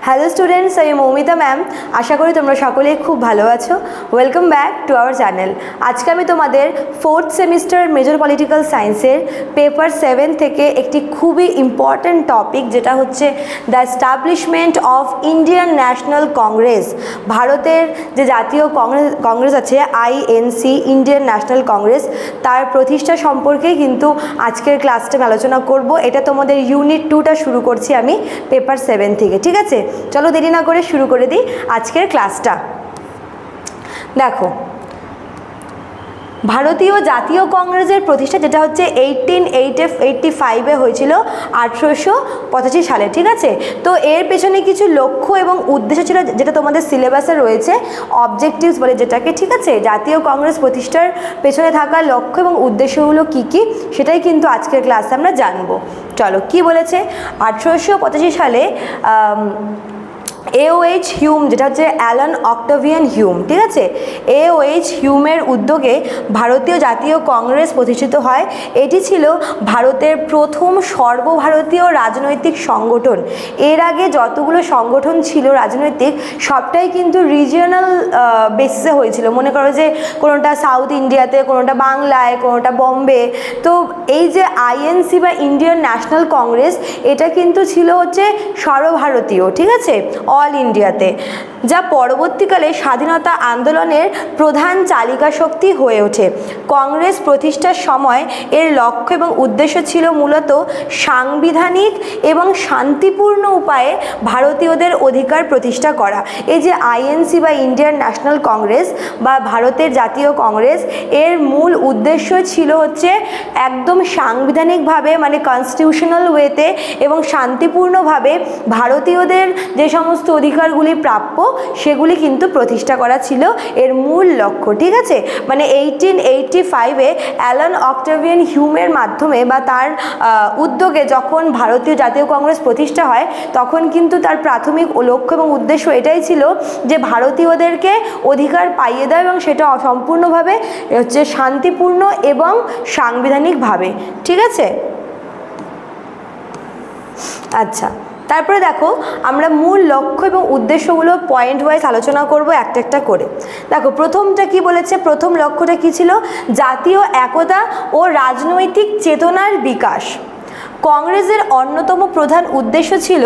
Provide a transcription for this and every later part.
Hello students, আমি Moumita ma'am. আশা করি তোমরা সকলেই খুব ভালো আছো। Welcome back to our channel. আজকে আমি তোমাদের 4th সেমিস্টার মেজর পলিটিক্যাল সায়েন্সের পেপার 7 থেকে একটি খুবই ইম্পর্ট্যান্ট টপিক, যেটা হচ্ছে the establishment of Indian national Congress. ভারতের যে জাতীয় কংগ্রেস আছে আইএনসি, ইন্ডিয়ান ন্যাশনাল কংগ্রেস, তার প্রতিষ্ঠা সম্পর্কে কিন্তু আজকের ক্লাসটা আমি আলোচনা করব। এটা তোমাদের ইউনিট 2টা শুরু করছি আমি পেপার 7 থেকে। ঠিক আছে, চলো দেরি না করে শুরু করে দিই আজকের ক্লাসটা। দেখো, ভারতীয় জাতীয় কংগ্রেসের প্রতিষ্ঠা যেটা হচ্ছে 1885-এ হয়েছিল, 1885 সালে। ঠিক আছে, তো এর পেছনে কিছু লক্ষ্য এবং উদ্দেশ্য ছিল, যেটা তোমাদের সিলেবাসে রয়েছে, অবজেক্টিভস বলে যেটাকে। ঠিক আছে, জাতীয় কংগ্রেস প্রতিষ্ঠার পেছনে থাকা লক্ষ্য এবং উদ্দেশ্যগুলো কি কি, সেটাই কিন্তু আজকের ক্লাসে আমরা জানবো। চলো, কি বলেছে 1885 সালে AOH হিউম, যেটা হচ্ছে অ্যালান অক্টাভিয়ান হিউম। ঠিক আছে, AOH হিউমের উদ্যোগে ভারতীয় জাতীয় কংগ্রেস প্রতিষ্ঠিত হয়। এটি ছিল ভারতের প্রথম সর্বভারতীয় রাজনৈতিক সংগঠন। এর আগে যতগুলো সংগঠন ছিল রাজনৈতিক, সবটাই কিন্তু রিজিয়নাল বেসিসে হয়েছিল। মনে করো যে কোনোটা সাউথ ইন্ডিয়াতে, কোনোটা বাংলায়, কোনোটা বম্বে। তো এই যে আইএনসি বা ইন্ডিয়ান ন্যাশনাল কংগ্রেস, এটা কিন্তু ছিল হচ্ছে সর্বভারতীয়। ঠিক আছে, অল ইন্ডিয়াতে, যা পরবর্তীকালে স্বাধীনতা আন্দোলনের প্রধান চালিকা শক্তি হয়ে ওঠে। কংগ্রেস প্রতিষ্ঠার সময় এর লক্ষ্য এবং উদ্দেশ্য ছিল মূলত সাংবিধানিক এবং শান্তিপূর্ণ উপায়ে ভারতীয়দের অধিকার প্রতিষ্ঠা করা। এই যে আইএনসি বা ইন্ডিয়ান ন্যাশনাল কংগ্রেস বা ভারতের জাতীয় কংগ্রেস, এর মূল উদ্দেশ্য ছিল হচ্ছে একদম সাংবিধানিকভাবে, মানে কনস্টিটিউশনাল ওয়েতে এবং শান্তিপূর্ণভাবে ভারতীয়দের যে সমস্ত অধিকারগুলি প্রাপ্য, সেগুলি কিন্তু প্রতিষ্ঠা করা ছিল এর মূল লক্ষ্য। ঠিক আছে, মানে 1885-এ অ্যালান অক্টাভিয়ান হিউমের মাধ্যমে বা তার উদ্যোগে যখন ভারতীয় জাতীয় কংগ্রেস প্রতিষ্ঠা হয়, তখন কিন্তু তার প্রাথমিক লক্ষ্য এবং উদ্দেশ্য এটাই ছিল যে ভারতীয়দেরকে অধিকার পাইয়ে দেয়, এবং সেটা সম্পূর্ণভাবে হচ্ছে শান্তিপূর্ণ এবং সাংবিধানিকভাবে। ঠিক আছে, আচ্ছা, তারপরে দেখো, আমরা মূল লক্ষ্য এবং উদ্দেশ্যগুলো পয়েন্ট ওয়াইজ আলোচনা করব একটা একটা করে। দেখো, প্রথমটা কি বলেছে, প্রথম লক্ষ্যটা কি ছিল? জাতীয় একতা ও রাজনৈতিক চেতনার বিকাশ। কংগ্রেসের অন্যতম প্রধান উদ্দেশ্য ছিল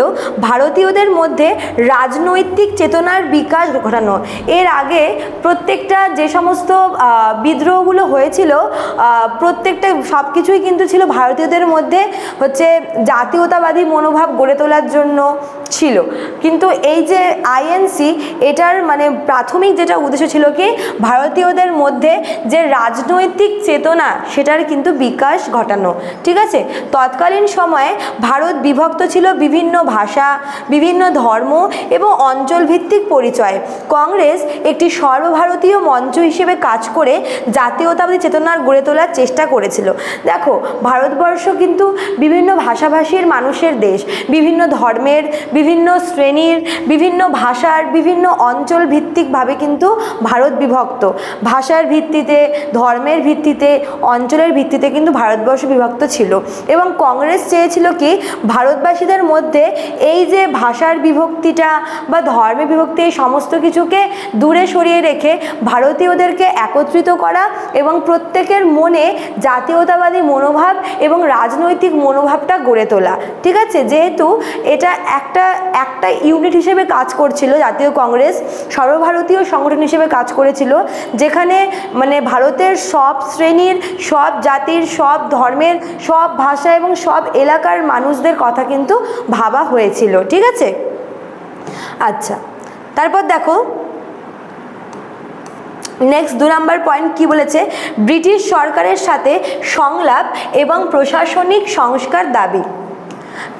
ভারতীয়দের মধ্যে রাজনৈতিক চেতনার বিকাশ ঘটানো। এর আগে প্রত্যেকটা যে সমস্ত বিদ্রোহগুলো হয়েছিল, প্রত্যেকটা সব কিছুই কিন্তু ছিল ভারতীয়দের মধ্যে হচ্ছে জাতীয়তাবাদী মনোভাব গড়ে তোলার জন্য ছিল। কিন্তু এই যে আইএনসি, এটার মানে প্রাথমিক যেটা উদ্দেশ্য ছিল কি, ভারতীয়দের মধ্যে যে রাজনৈতিক চেতনা, সেটার কিন্তু বিকাশ ঘটানো। ঠিক আছে, তৎকালীন সময়ে ভারত বিভক্ত ছিল বিভিন্ন ভাষা, বিভিন্ন ধর্ম এবং অঞ্চল ভিত্তিক পরিচয়। কংগ্রেস একটি সর্বভারতীয় মঞ্চ হিসেবে কাজ করে জাতীয়তাবাদী চেতনার গড়ে তোলার চেষ্টা করেছিল। দেখো, ভারতবর্ষ কিন্তু বিভিন্ন ভাষাভাষীর মানুষের দেশ, বিভিন্ন ধর্মের, বিভিন্ন শ্রেণীর, বিভিন্ন ভাষার, বিভিন্ন অঞ্চল ভিত্তিকভাবে কিন্তু ভারত বিভক্ত। ভাষার ভিত্তিতে, ধর্মের ভিত্তিতে, অঞ্চলের ভিত্তিতে কিন্তু ভারতবর্ষ বিভক্ত ছিল। এবং কংগ্রেস চেয়েছিল কি, ভারতবাসীদের মধ্যে এই যে ভাষার বিভক্তিটা বা ধর্মের বিভক্তি, এই সমস্ত কিছুকে দূরে সরিয়ে রেখে ভারতীয়দেরকে একত্রিত করা এবং প্রত্যেকের মনে জাতীয়তাবাদী মনোভাব এবং রাজনৈতিক মনোভাবটা গড়ে তোলা। ঠিক আছে, যেহেতু এটা একটা ইউনিট হিসেবে কাজ করছিল, জাতীয় কংগ্রেস সর্বভারতীয় সংগঠন হিসেবে কাজ করেছিল, যেখানে মানে ভারতের সব শ্রেণীর, সব জাতির, সব ধর্মের, সব ভাষা এবং সব এলাকার মানুষদের কথা কিন্তু ভাবা হয়েছিল। ঠিক আছে, আচ্ছা, তারপর দেখো নেক্সট 2 নম্বর পয়েন্ট কি বলেছে, ব্রিটিশ সরকারের সাথে সংলাপ এবং প্রশাসনিক সংস্কার দাবি।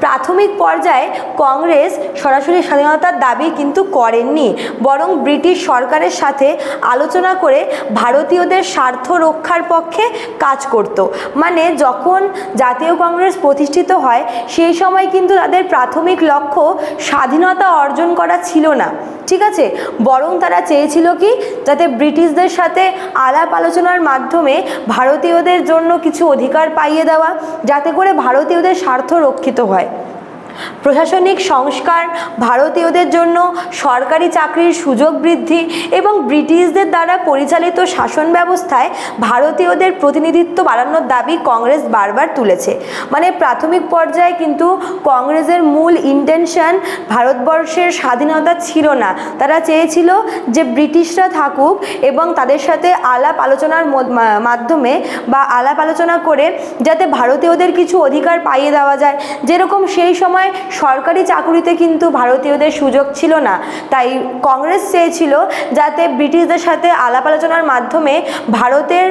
প্রাথমিক পর্যায়ে কংগ্রেস সরাসরি স্বাধীনতার দাবি কিন্তু করেননি, বরং ব্রিটিশ সরকারের সাথে আলোচনা করে ভারতীয়দের স্বার্থ রক্ষার পক্ষে কাজ করত। মানে যখন জাতীয় কংগ্রেস প্রতিষ্ঠিত হয়, সেই সময় কিন্তু তাদের প্রাথমিক লক্ষ্য স্বাধীনতা অর্জন করা ছিল না। ঠিক আছে, বরং তারা চেয়েছিল কি, যাতে ব্রিটিশদের সাথে আলাপ আলোচনার মাধ্যমে ভারতীয়দের জন্য কিছু অধিকার পাইয়ে দেওয়া, যাতে করে ভারতীয়দের স্বার্থ রক্ষিত হয়। প্রশাসনিক সংস্কার, ভারতীয়দের জন্য সরকারি চাকরির সুযোগ বৃদ্ধি এবং ব্রিটিশদের দ্বারা পরিচালিত শাসন ব্যবস্থায় ভারতীয়দের প্রতিনিধিত্ব বাড়ানোর দাবি কংগ্রেস বারবার তুলেছে। মানে প্রাথমিক পর্যায়ে কিন্তু কংগ্রেসের মূল ইন্টেনশন ভারতবর্ষের স্বাধীনতা ছিল না, তারা চেয়েছিল যে ব্রিটিশরা থাকুক এবং তাদের সাথে আলাপ আলোচনার মাধ্যমে বা আলাপ আলোচনা করে যাতে ভারতীয়দের কিছু অধিকার পাইয়ে দেওয়া যায়। যেরকম সেই সময় সরকারি চাকুরিতে কিন্তু ভারতীয়দের সুযোগ ছিল না, তাই কংগ্রেস চেয়েছিল যাতে ব্রিটিশদের সাথে আলাপ আলোচনার মাধ্যমে ভারতের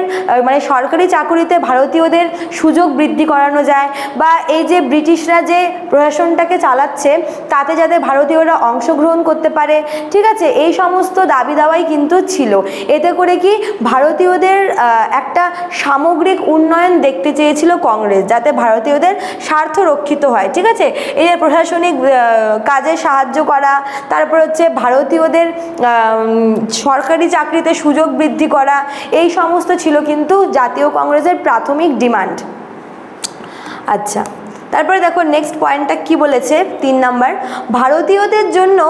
মানে সরকারি চাকুরিতে ভারতীয়দের সুযোগ বৃদ্ধি করানো যায়, বা এই যে ব্রিটিশরা যে প্রশাসনটাকে চালাচ্ছে তাতে যাতে ভারতীয়রা অংশগ্রহণ করতে পারে, ঠিক আছে, এই সমস্ত দাবি দাওয়াই কিন্তু ছিল। এতে করে কি ভারতীয়দের একটা সামগ্রিক উন্নয়ন দেখতে চেয়েছিল কংগ্রেস, যাতে ভারতীয়দের স্বার্থ রক্ষিত হয়, ঠিক আছে। এই যে প্রশাসনিক কাজে সাহায্য করা, তারপর হচ্ছে ভারতীয়দের সরকারি চাকরিতে সুযোগ বৃদ্ধি করা, এই সমস্ত ছিল কিন্তু জাতীয় কংগ্রেসের প্রাথমিক ডিমান্ড। আচ্ছা, তারপরে দেখো নেক্সট পয়েন্টটা কি বলেছে, 3 নাম্বার, ভারতীয়দের জন্য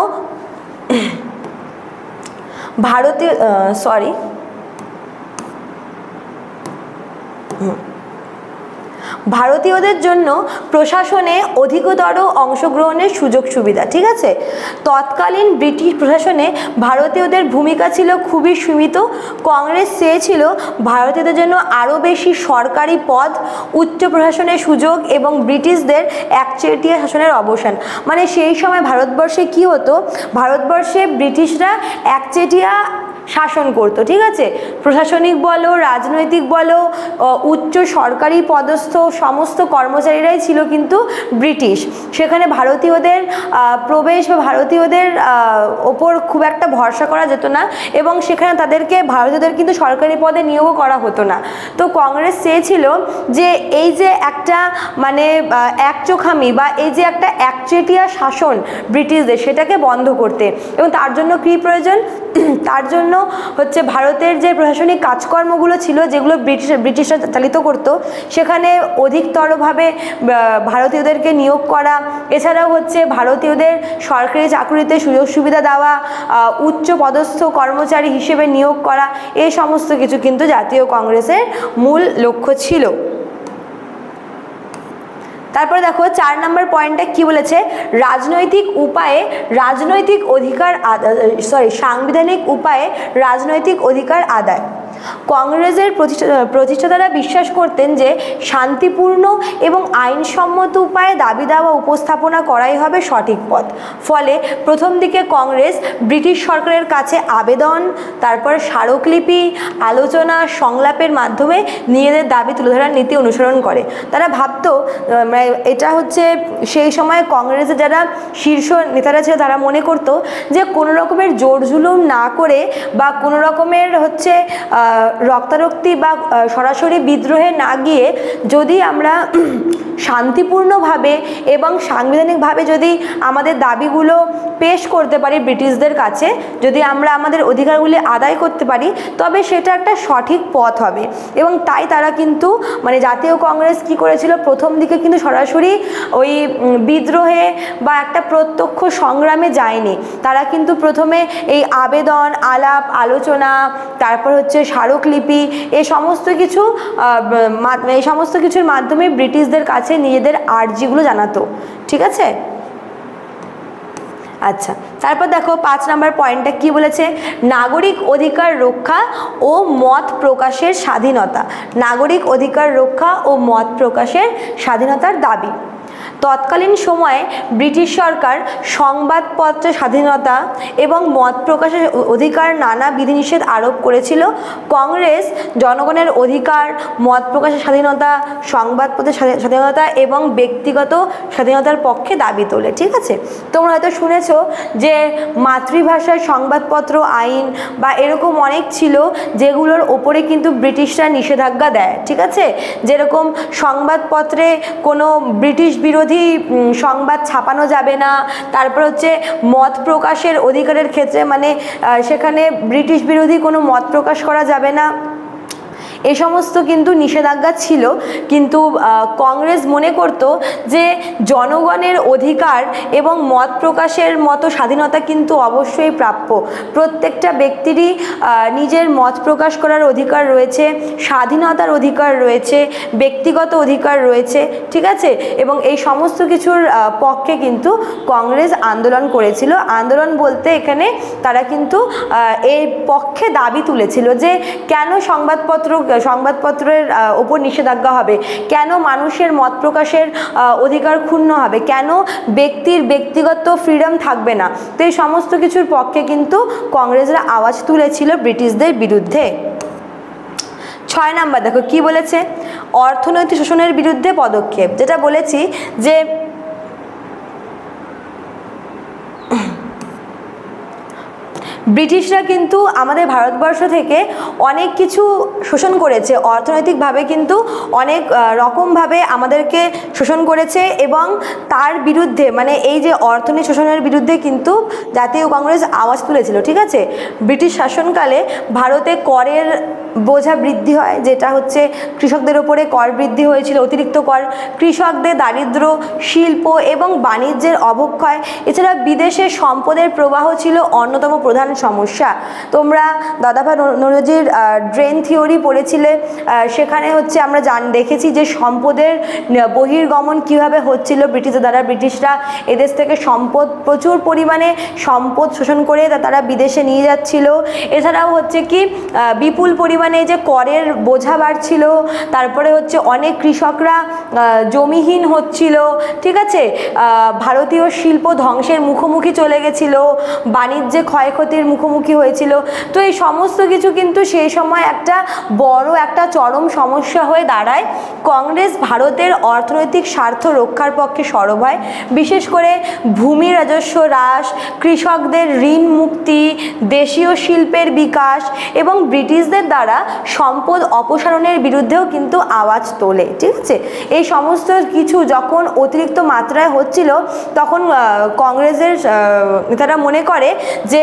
ভারতীয়দের জন্য প্রশাসনে অধিকতর অংশগ্রহণের সুযোগ সুবিধা, ঠিক আছে। তৎকালীন ব্রিটিশ প্রশাসনে ভারতীয়দের ভূমিকা ছিল খুবই সীমিত। কংগ্রেস চেয়েছিল ভারতীয়দের জন্য আরও বেশি সরকারি পদ, উচ্চ প্রশাসনের সুযোগ এবং ব্রিটিশদের একচেটিয়া শাসনের অবসান। মানে সেই সময় ভারতবর্ষে কি হতো, ভারতবর্ষে ব্রিটিশরা একচেটিয়া শাসন করতো, ঠিক আছে। প্রশাসনিক বলো, রাজনৈতিক বলো, উচ্চ সরকারি পদস্থ সমস্ত কর্মচারীরাই ছিল কিন্তু ব্রিটিশ। সেখানে ভারতীয়দের প্রবেশ বা ভারতীয়দের ওপর খুব একটা ভরসা করা যেত না এবং সেখানে ভারতীয়দের কিন্তু সরকারি পদে নিয়োগও করা হতো না। তো কংগ্রেস চেয়েছিল যে এই যে একটা মানে একচোখামি বা এই যে একটা একচেটিয়া শাসন ব্রিটিশদের, সেটাকে বন্ধ করতে, এবং তার জন্য কী প্রয়োজন, তার জন্য হচ্ছে ভারতের যে প্রশাসনিক কাজকর্মগুলো ছিল যেগুলো ব্রিটিশরা চালিত করত, সেখানে অধিকতরভাবে ভারতীয়দেরকে নিয়োগ করা, এছাড়াও হচ্ছে ভারতীয়দের সরকারি চাকরিতে সুযোগ সুবিধা দেওয়া, উচ্চ পদস্থ কর্মচারী হিসেবে নিয়োগ করা, এই সমস্ত কিছু কিন্তু জাতীয় কংগ্রেসের মূল লক্ষ্য ছিল। তারপরে দেখো 4 নম্বর পয়েন্টটা কি বলেছে, সাংবিধানিক উপায়ে রাজনৈতিক অধিকার আদায়। কংগ্রেসের প্রতিষ্ঠাতারা বিশ্বাস করতেন যে শান্তিপূর্ণ এবং আইনসম্মত উপায়ে দাবি দাওয়া উপস্থাপনা করাই হবে সঠিক পথ। ফলে প্রথম দিকে কংগ্রেস ব্রিটিশ সরকারের কাছে আবেদন, তারপর স্মারকলিপি, আলোচনা, সংলাপের মাধ্যমে নিজেদের দাবি তুলে ধরার নীতি অনুসরণ করে। তারা ভাবতো, এটা হচ্ছে সেই সময় কংগ্রেসের যারা শীর্ষ নেতারা ছিল তারা মনে করতো যে কোনো রকমের জোর জুলুম না করে বা কোনো রকমের হচ্ছে রক্তারক্তি বা সরাসরি বিদ্রোহে না গিয়ে যদি আমরা শান্তিপূর্ণভাবে এবং সাংবিধানিকভাবে যদি আমাদের দাবিগুলো পেশ করতে পারি ব্রিটিশদের কাছে, যদি আমরা আমাদের অধিকারগুলি আদায় করতে পারি, তবে সেটা একটা সঠিক পথ হবে। এবং তাই তারা কিন্তু মানে জাতীয় কংগ্রেস কি করেছিল, প্রথম দিকে কিন্তু সরাসরি ওই বিদ্রোহে বা একটা প্রত্যক্ষ সংগ্রামে যায়নি। তারা কিন্তু প্রথমে এই আবেদন, আলাপ আলোচনা, তারপর হচ্ছে স্মারকলিপি, এই সমস্ত কিছুর মাধ্যমে ব্রিটিশদের কাছে নিজেদের আর্জিগুলো জানাতো, ঠিক আছে। আচ্ছা, তারপর দেখো 5 নম্বর পয়েন্টটা কি বলেছে, নাগরিক অধিকার রক্ষা ও মত প্রকাশের স্বাধীনতা। নাগরিক অধিকার রক্ষা ও মত প্রকাশের স্বাধীনতার দাবি। তৎকালীন সময়ে ব্রিটিশ সরকার সংবাদপত্রের স্বাধীনতা এবং মত প্রকাশের অধিকার নানা বিধিনিষেধ আরোপ করেছিল। কংগ্রেস জনগণের অধিকার, মত প্রকাশের স্বাধীনতা, সংবাদপত্রের স্বাধীনতা এবং ব্যক্তিগত স্বাধীনতার পক্ষে দাবি তোলে, ঠিক আছে। তোমরা হয়তো শুনেছো যে মাতৃভাষার সংবাদপত্র আইন বা এরকম অনেক ছিল যেগুলোর ওপরে কিন্তু ব্রিটিশরা নিষেধাজ্ঞা দেয়, ঠিক আছে। যেরকম সংবাদপত্রে কোনো ব্রিটিশ বিরোধী সংবাদ ছাপানো যাবে না, তারপর হচ্ছে মত প্রকাশের অধিকারের ক্ষেত্রে মানে সেখানে ব্রিটিশ বিরোধী কোনো মত প্রকাশ করা যাবে না, এই সমস্ত কিন্তু নিষেধাজ্ঞা ছিল, কিন্তু কংগ্রেস মনে করত যে জনগণের অধিকার এবং মত প্রকাশের মতো স্বাধীনতা কিন্তু অবশ্যই প্রাপ্য। প্রত্যেকটা ব্যক্তিরই নিজের মত প্রকাশ করার অধিকার রয়েছে, স্বাধীনতার অধিকার রয়েছে, ব্যক্তিগত অধিকার রয়েছে, ঠিক আছে। এবং এই সমস্ত কিছুর পক্ষে কিন্তু কংগ্রেস আন্দোলন করেছিল। আন্দোলন বলতে এখানে তারা কিন্তু এর পক্ষে দাবি তুলেছিল যে কেন সংবাদপত্রের ওপর নিষেধাজ্ঞা হবে, কেন মানুষের মত প্রকাশের অধিকার ক্ষুণ্ণ হবে, কেন ব্যক্তির ব্যক্তিগত ফ্রিডম থাকবে না। তো এই সমস্ত কিছুর পক্ষে কিন্তু কংগ্রেসরা আওয়াজ তুলেছিল ব্রিটিশদের বিরুদ্ধে। 6 নাম্বার দেখো কি বলেছে, অর্থনৈতিক শোষণের বিরুদ্ধে পদক্ষেপ। যেটা বলেছি যে ব্রিটিশরা কিন্তু আমাদের ভারতবর্ষ থেকে অনেক কিছু শোষণ করেছে, অর্থনৈতিকভাবে কিন্তু অনেক রকমভাবে আমাদেরকে শোষণ করেছে, এবং তার বিরুদ্ধে মানে এই যে অর্থনৈতিক শোষণের বিরুদ্ধে কিন্তু জাতীয় কংগ্রেস আওয়াজ তুলেছিল, ঠিক আছে। ব্রিটিশ শাসনকালে ভারতে করের বোঝা বৃদ্ধি হয়, যেটা হচ্ছে কৃষকদের ওপরে কর বৃদ্ধি হয়েছিল, অতিরিক্ত কর, কৃষকদের দারিদ্র্য, শিল্প এবং বাণিজ্যের অবক্ষয়, এছাড়া বিদেশে সম্পদের প্রবাহ ছিল অন্যতম প্রধান সমস্যা। তোমরা দাদাভাই নওরোজির ড্রেন থিওরি পড়েছিলে, সেখানে হচ্ছে আমরা দেখেছি যে সম্পদের বহির্গমন কিভাবে হচ্ছিল ব্রিটিশদের দ্বারা। ব্রিটিশরা এদেশ থেকে সম্পদ প্রচুর পরিমাণে সম্পদ শোষণ করে তারা বিদেশে নিয়ে যাচ্ছিল। এছাড়াও হচ্ছে কি বিপুল পরিমাণে যে করের বোঝা বাড়ছিল, তারপরে হচ্ছে অনেক কৃষকরা জমিহীন হচ্ছিল, ঠিক আছে। ভারতীয় শিল্প ধ্বংসের মুখোমুখি চলে গেছিল, বাণিজ্যে ক্ষয়ক্ষতির মুখোমুখি হয়েছিল। তো এই সমস্ত কিছু কিন্তু সেই সময় একটা বড় একটা চরম সমস্যা হয়ে দাঁড়ায়। কংগ্রেস ভারতের অর্থনৈতিক স্বার্থ রক্ষার পক্ষে সরব হয়, বিশেষ করে ভূমি রাজস্ব হ্রাস, কৃষকদের ঋণ মুক্তি, দেশীয় শিল্পের বিকাশ এবং ব্রিটিশদের দ্বারা সম্পদ অপসারণের বিরুদ্ধেও কিন্তু আওয়াজ তোলে, ঠিক আছে। এই সমস্ত কিছু যখন অতিরিক্ত মাত্রায় হচ্ছিল, তখন কংগ্রেসের নেতারা মনে করে যে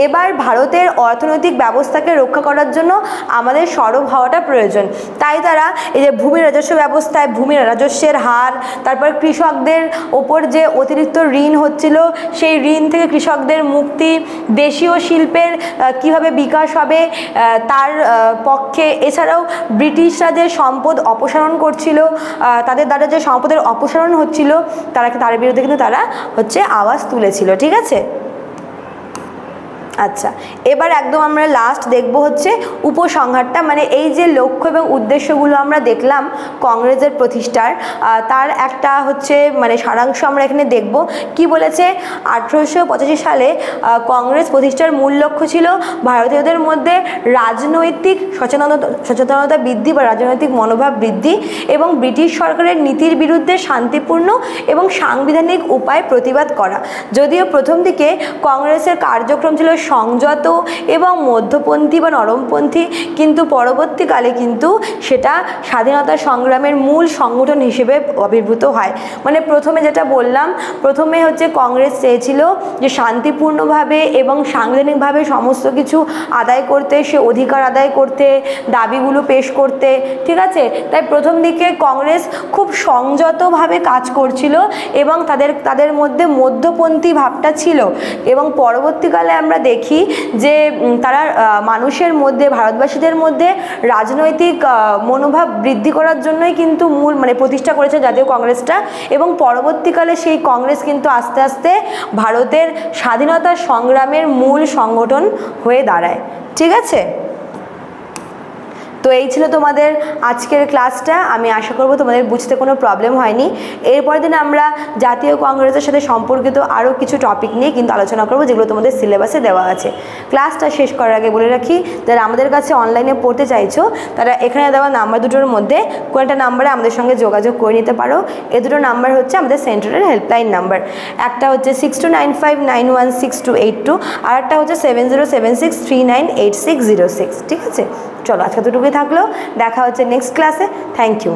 এবার ভারতের অর্থনৈতিক ব্যবস্থাকে রক্ষা করার জন্য আমাদের সরব হওয়াটা প্রয়োজন। তাই তারা এই যে ভূমি রাজস্ব ব্যবস্থায় ভূমি রাজস্বের হার, তারপর কৃষকদের ওপর যে অতিরিক্ত ঋণ হচ্ছিল সেই ঋণ থেকে কৃষকদের মুক্তি, দেশীয় শিল্পের কিভাবে বিকাশ হবে তার পক্ষে, এছাড়াও ব্রিটিশরা যে সম্পদ অপসারণ করছিল, তাদের দ্বারা যে সম্পদের অপসারণ হচ্ছিল, তার বিরুদ্ধে কিন্তু তারা হচ্ছে আওয়াজ তুলেছিল, ঠিক আছে। আচ্ছা, এবার একদম আমরা লাস্ট দেখব হচ্ছে উপসংহারটা, মানে এই যে লক্ষ্য এবং উদ্দেশ্যগুলো আমরা দেখলাম কংগ্রেসের প্রতিষ্ঠার, তার একটা হচ্ছে মানে সারাংশ আমরা এখানে দেখব। কি বলেছে, 1885 সালে কংগ্রেস প্রতিষ্ঠার মূল লক্ষ্য ছিল ভারতীয়দের মধ্যে রাজনৈতিক সচেতনতা বৃদ্ধি বা রাজনৈতিক মনোভাব বৃদ্ধি এবং ব্রিটিশ সরকারের নীতির বিরুদ্ধে শান্তিপূর্ণ এবং সাংবিধানিক উপায়ে প্রতিবাদ করা। যদিও প্রথম দিকে কংগ্রেসের কার্যক্রম ছিল সংযত এবং মধ্যপন্থী বা নরমপন্থী, কিন্তু পরবর্তীকালে কিন্তু সেটা স্বাধীনতা সংগ্রামের মূল সংগঠন হিসেবে আবির্ভূত হয়। মানে প্রথমে যেটা বললাম, প্রথমে হচ্ছে কংগ্রেস চেয়েছিল যে শান্তিপূর্ণভাবে এবং সাংবিধানিকভাবে সমস্ত কিছু আদায় করতে, সে অধিকার আদায় করতে, দাবিগুলো পেশ করতে, ঠিক আছে। তাই প্রথম দিকে কংগ্রেস খুব সংযতভাবে কাজ করছিল এবং তাদের মধ্যে মধ্যপন্থী ভাবটা ছিল, এবং পরবর্তীকালে আমরা দেখি যে তারা মানুষের মধ্যে, ভারতবাসীদের মধ্যে রাজনৈতিক মনোভাব বৃদ্ধি করার জন্যই কিন্তু মূল মানে প্রতিষ্ঠা করেছে জাতীয় কংগ্রেসটা, এবং পরবর্তীকালে সেই কংগ্রেস কিন্তু আস্তে আস্তে ভারতের স্বাধীনতা সংগ্রামের মূল সংগঠন হয়ে দাঁড়ায়, ঠিক আছে। তো এই ছিল তোমাদের আজকের ক্লাসটা। আমি আশা করব তোমাদের বুঝতে কোনো প্রবলেম হয়নি। এরপরের দিন আমরা জাতীয় কংগ্রেসের সাথে সম্পর্কিত আরও কিছু টপিক নিয়ে কিন্তু আলোচনা করব, যেগুলো তোমাদের সিলেবাসে দেওয়া আছে। ক্লাসটা শেষ করার আগে বলে রাখি, যারা আমাদের কাছে অনলাইনে পড়তে চাইছো তারা এখানে দেওয়া নাম্বার দুটোর মধ্যে কোনো একটা নাম্বারে আমাদের সঙ্গে যোগাযোগ করে নিতে পারো। এই দুটো নাম্বার হচ্ছে আমাদের সেন্টারের হেল্পলাইন নাম্বার। একটা হচ্ছে 6295916282, আর একটা হচ্ছে 7076398606, ঠিক আছে। চলো, আজকে দুটোকে থাকলো, দেখা হচ্ছে নেক্সট ক্লাসে। Thank you.